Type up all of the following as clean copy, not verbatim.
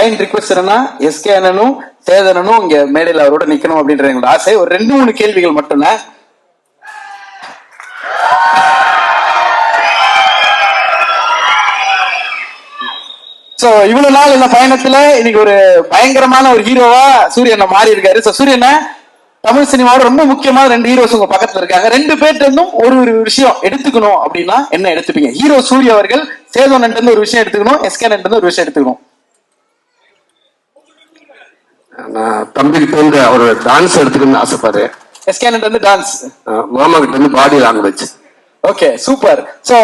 Kind request என்னன்னா SK அண்ணனும் சேதனனும் இங்க மேடையில் அவரோட நிக்கணும் அப்படின்ற எங்களோட ஆசை. ஒரு 2-3 கேள்விகள் மட்டும்தான். சோ இவ்வளவு நாள் இந்த பயணத்துல இன்னைக்கு ஒரு பயங்கரமான ஒரு ஹீரோவா சூரியனை மாறி இருக்காரு. சோ சூரியனை தமிழ் சினிமாவோட ரொம்ப முக்கியமான 2 ஹீரோஸ் உங்க பக்கத்துல இருக்காங்க. 2 பேர்ட்ட இருந்தும் ஒரு விஷயம் எடுத்துக்கணும் அப்படின்னா என்ன எடுத்துப்பீங்க? ஹீரோ சூரிய அவர்கள் சேதனன் இருந்து ஒரு விஷயம் எடுத்துக்கணும், எஸ்கே இருந்து ஒரு விஷயம் எடுத்துக்கணும். நான் தம்பிக்கு வந்து அவர் டான்ஸ் எடுத்துக்கணும்னு ஆசைப்பாரு. எஸ்கே இருந்து டான்ஸ், மாமா கிட்ட இருந்து body language. Okay super. So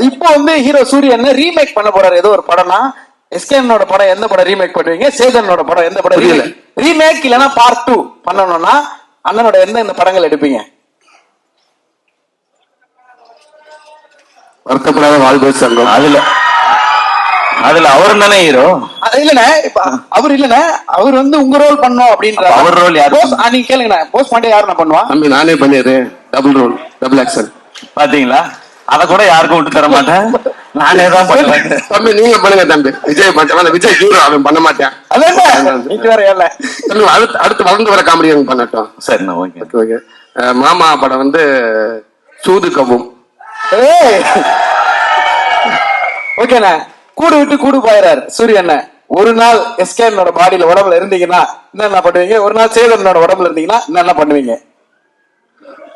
இப்போ வந்து ஹீரோ சூரியன் ரீமேக் பண்ண போறாரு ஏதோ ஒரு படம்னா, எஸ்கேனோட படம் எந்த படம் ரீமேக் பண்ணுவீங்க? சேதனோட படம் எந்த படம் ரீமேக் இல்லனா பார்ட் 2 பண்ணணும்னா அண்ணனோட எந்த படங்கள் எடுப்பீங்க? வருத்தப்படாத வாழ்வு சங்கம். அதுல அவரு தானே ஹீரோ. இல்லண்ணே, அவர் இல்லண்ணே, அவர் வந்து உங்க ரோல் பண்ணோம் அப்படின்ற. அவர் ரோல் யாரு? நீங்க கேளுங்கண்ணே, போஸ்ட் பண்ணி யாரு பண்ணுவா? நானே பண்ணிடுறேன். Double role, double action. பாத்தீங்களா? அத கூட யாருக்கும் விட்டு தர மாட்டேன், நானே தான் பண்ணுவேன். தம்பி நீங்க பண்ணுங்க தம்பி. விஜய் பண்ண, விஜய் ஹீரோ அவன் பண்ண மாட்டேன். அடுத்து வளர்ந்து வர காமெடி பண்ணட்டும். சரிண்ணா, ஓகே ஓகே. மாமா படம் வந்து சூது கவும். ஓகேண்ணா, கூடு விட்டு கூடு போயிறாரு சூரியன். ஒரு நாள் எஸ்கேனோட பாடியில உடம்புல இருந்தீங்கன்னா என்ன பண்ணுவீங்க? ஒரு நாள் சேதனோட உடம்புல இருந்தீங்கன்னா என்ன பண்ணுவீங்க?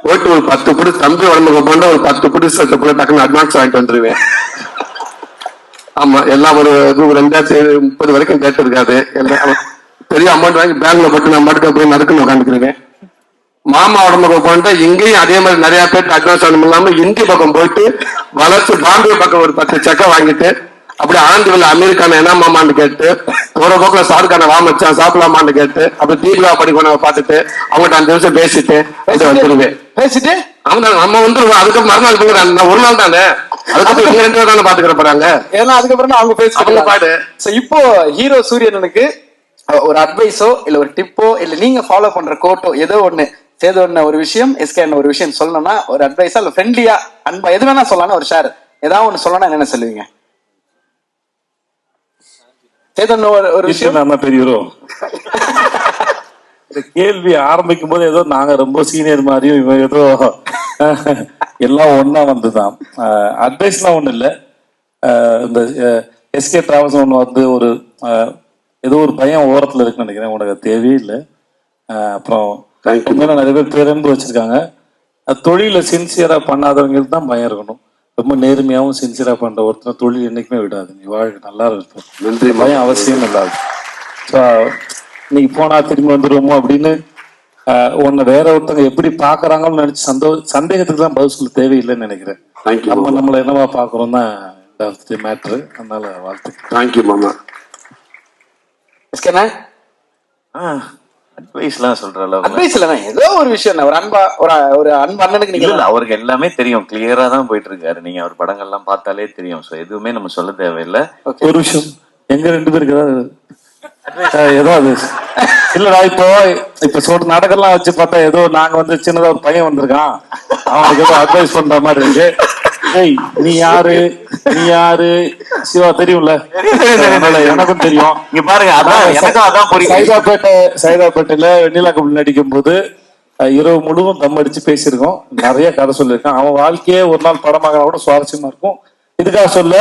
போயிட்டு ஒரு 10 புடி தம்பி உடம்புக்கு போனா ஒரு 10 புடி டக்குன்னு அட்வான்ஸ் வாங்கிட்டு வந்துருவேன். ஆமா, எல்லாம் ஒரு 2030 வரைக்கும் கேட்டு இருக்காது. பெரிய அமௌண்ட் வாங்கி பேங்க்ல போட்டு நான் மட்டும் போய் நறுக்குன்னு உட்காந்துக்கிறேன். மாமா உடம்புக்கு போனா இங்கேயும் அதே மாதிரி நிறைய பேருக்கு அட்வான்ஸ் வாங்கணும் இல்லாம இந்தி பக்கம் போயிட்டு வளர்ச்சி பாம்பே பக்கம் ஒரு 10 செக்கை வாங்கிட்டு அப்படி ஆனந்திவில் அமெரிக்கான என்ன மாமான்னு கேட்டு ஒரு போக்குல சாருக்கான வாமச்சான் சாப்பிடலாமான்னு கேட்டு அப்படி தீபிகா படிக்கணும் பார்த்துட்டு அவங்ககிட்ட 5 நிமிஷம் பேசிட்டு வந்துருவேன். பேசிட்டு அவங்க நம்ம வந்துருவோம். அதுக்கு மறுநாள் ஒரு நாள் தானே, அதுக்கப்புறம் 2 நாள் தானே பாத்துக்கிற போறாங்க. ஏன்னா அதுக்கப்புறம் அவங்க பேசுறாங்க பாடு. இப்போ ஹீரோ சூரியனுக்கு ஒரு அட்வைஸோ இல்ல ஒரு டிப்போ இல்ல நீங்க ஃபாலோ பண்ற கோட்டோ ஏதோ ஒண்ணு சேதோன்னு ஒரு விஷயம், எஸ்கே ஒரு விஷயம் சொல்லணும்னா ஒரு அட்வைஸா இல்ல ஃப்ரெண்ட்லியா அன்பா எது வேணா சொல்லலாம், ஒரு ஷேர் ஏதாவது ஒண்ணு சொல்லணும்னா என்ன சொல்லுவீங்க? சேதன் ஒரு விஷயம் பெரியோ இந்த கேள்வி ஆரம்பிக்கும் போது ஏதோ நாங்க ரொம்ப சீனியர் மாதிரியும் இவன் ஏதோ எல்லாம் ஒன்னா வந்துதான். அட்வைஸ்லாம் ஒண்ணு இல்ல. இந்த எஸ்கே டிராவல்ஸ் ஒண்ணு வந்து ஒரு ஏதோ ஒரு பையன் ஓரத்துல இருக்குன்னு நினைக்கிறேன், உனக்கு தேவையே இல்லை. அப்புறம் நிறைய பேர் பேருந்து வச்சிருக்காங்க. தொழில சின்சியரா பண்ணாதவங்களுக்கு தான் பயம் இருக்கணும். ரொம்ப நேர்மையாவும் சின்சியரா பண்ற ஒருத்தர் தொழில் என்னைக்குமே விடாது. நீ வாழ்க்கை நல்லா இருக்கும், பயம் அவசியம் இல்லாது. ஸோ இன்னைக்கு போனா திரும்பி வந்துருவோமோ அப்படின்னு உன்னை வேற ஒருத்தவங்க எப்படி பாக்குறாங்கன்னு நினைச்சு சந்தேகத்துக்கு தான் பதில் சொல்ல தேவையில்லைன்னு நினைக்கிறேன். நம்மள என்னவா பாக்குறோம் தான் மேட்ரு. அதனால வாழ்த்துக்கள். தேங்க்யூ மாமா. அட்வைஸ்லாம் சொல்ற அட்வைஸ் இல்ல, ஏதோ ஒரு விஷயம் ஒரு அன்பா ஒரு அன்பு அண்ணனுக்கு நீங்க அவருக்கு எல்லாமே தெரியும், கிளியரா தான் போயிட்டு இருக்காரு. நீங்க அவர் படங்கள்லாம் பார்த்தாலே தெரியும். சோ எதுவுமே நம்ம சொல்ல தேவையில்லை. ஒரு விஷயம் எங்க 2 பேருக்கு ஏதாவது இல்லடா, இப்ப சொல்ற நாடகம்லாம் வச்சு பார்த்தா ஏதோ நாங்க வந்து சின்னதா ஒரு பையன் வந்திருக்கான், அவனுக்கு ஏதோ அட்வைஸ் பண்ற மாதிரி இருக்கு. நீ யாரு சிவா தெரியும்ல, எனக்கும் தெரியும். இங்க பாருங்க, சைதாப்பேட்டையில வெண்ணிலா கபடி நடிக்கும் போது இரவு முழுவதும் தம் அடிச்சு பேசியிருக்கோம், நிறைய கதை சொல்லியிருக்கான். அவன் வாழ்க்கையே ஒரு நாள் படமாக கூட சுவாரஸ்யமா இருக்கும். இதுக்காக சொல்ல,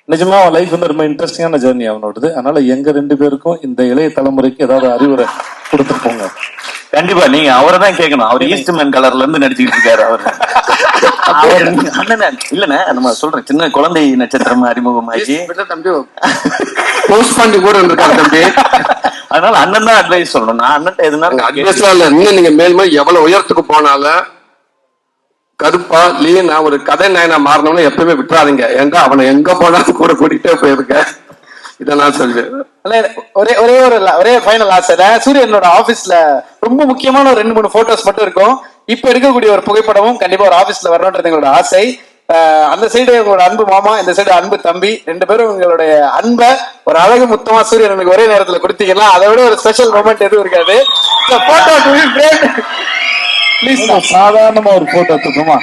நிஜமா அவன் லைஃப் வந்து ரொம்ப இன்ட்ரெஸ்டிங்கான ஜேர்னி அவனோடது. அதனால எங்க 2 பேருக்கும் இந்த இளைய தலைமுறைக்கு ஏதாவது அறிவுரை கொடுத்துட்டு போங்க. கண்டிப்பா நீங்க அவரை தான் கேட்கணும். அவர் ஈஸ்ட் மேன் கலர்ல இருந்து நடிச்சுக்கிட்டு இருக்காரு. அவர் அண்ணன் இல்லண்ணே, நம்ம சொல்றேன் சின்ன குழந்தை நட்சத்திரம் அறிமுகமாகி தம்பி போஸ்ட் பண்ணி கூட இருக்காரு தம்பி. அதனால அண்ணன் தான் அட்வைஸ் சொல்லணும். நான் அண்ணன் எதுனா அட்வைஸ்லாம் இல்ல. இன்னும் நீங்க மேல்மே எவ்வளவு உயரத்துக்கு போனாலும் கருப்பா லீனா ஒரு கதை நாயனா மாறினவன எப்பவுமே விட்டுறாதீங்க. ஏன்னா அவனை எங்க போனாலும் கூட கூட்டிகிட்டே போயிருக்க. இதை நான் சொல்றேன். ஒரே ஃபைனல் ஆசை, சூரியனோட ஆபீஸ்ல ரொம்ப முக்கியமான ஒரு 2-3 போட்டோஸ் மட்டும் இருக்கும். இப்ப இருக்கக்கூடிய ஒரு புகைப்படமும் கண்டிப்பா ஒரு ஆபீஸ்ல வரணும்ன்றது எங்களோட ஆசை. அந்த சைடு உங்களோட அன்பு மாமா, இந்த சைடு அன்பு தம்பி, 2 பேரும் உங்களுடைய அன்பை ஒரு அழகு முத்தமா சூரியனுக்கு ஒரே நேரத்துல கொடுத்தீங்கன்னா அதை விட ஒரு ஸ்பெஷல் மொமெண்ட் எதுவும் இருக்காது. சாதாரணமா ஒரு போட்டோ எடுத்துக்கோமா?